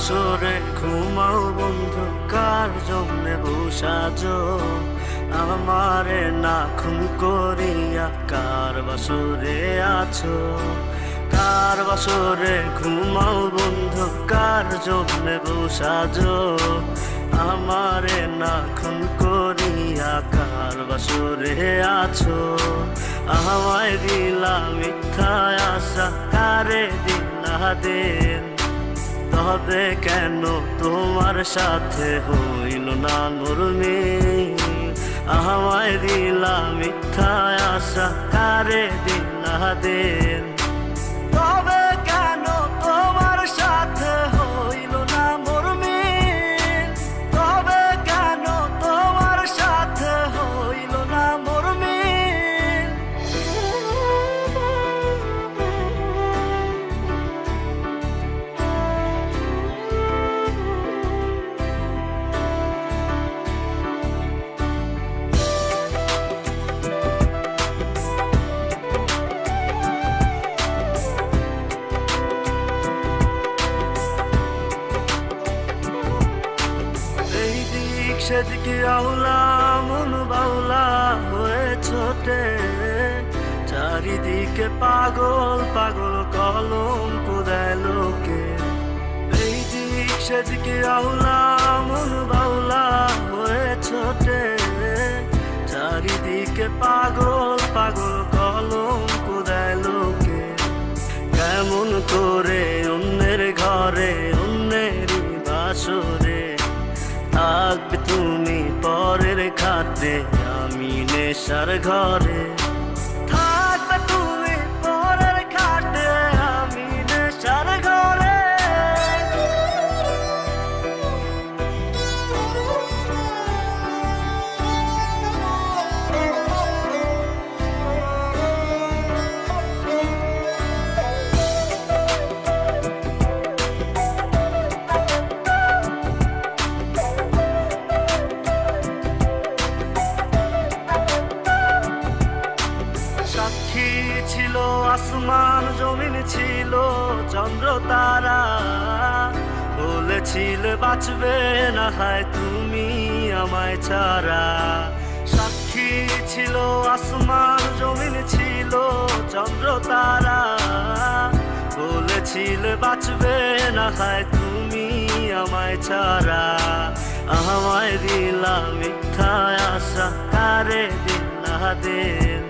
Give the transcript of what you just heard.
বাসরে ঘুমাও বন্ধু, কার জন্যে বসাজো আমারে না খুন করিয়া? কার বাসরে আছো? কার বাসরে ঘুমাও বন্ধু, কার জন্যে বসাজো আমারে না খুন করিয়া? কার বাসরে আছো? আমায় দিলা মিথ্যা আশা, কারে দিলা দিন? তবে কেন তোমার সাথে হইল না নরমিল? আমায় দিলা মিথ্যা আশা, কারে দিলা দিন? তবে কেন তোমার সাথে হইল না নরমিল? তবে কেন তোমার সাথে হইল না নরমিল? সেদিকে আউলা মন বাউলা হয়ে ছোটে, চারিদিকে পাগল পাগল কলঙ্ক দেয় লোকে। এই দিক সেদিকে আউলা মন বাউলা হয়ে ছোটে, চারিদিকে পাগল পাগল কলঙ্ক দেয় লোকে। কেমন করে অন্যের ঘরে অন্যেরই বাসরে থাকবে তুমি পরের খাতে? আমি নেশার ঘরে থাকবে তুমি পরের খাতে, আমি নেশার ঘরে। সাক্ষী ছিল আসমান জমিন, ছিল চন্দ্র তারা, বলেছিলে বাঁচবে না হয় তুমি আমায় ছাড়া। সাক্ষী ছিল আসমান জমিন, ছিল চন্দ্র তারা, বলেছিলে বাঁচবে না হয় তুমি আমায় ছাড়া। আমায় দিলা মিথ্যা আশা, কারে দিলা দিন?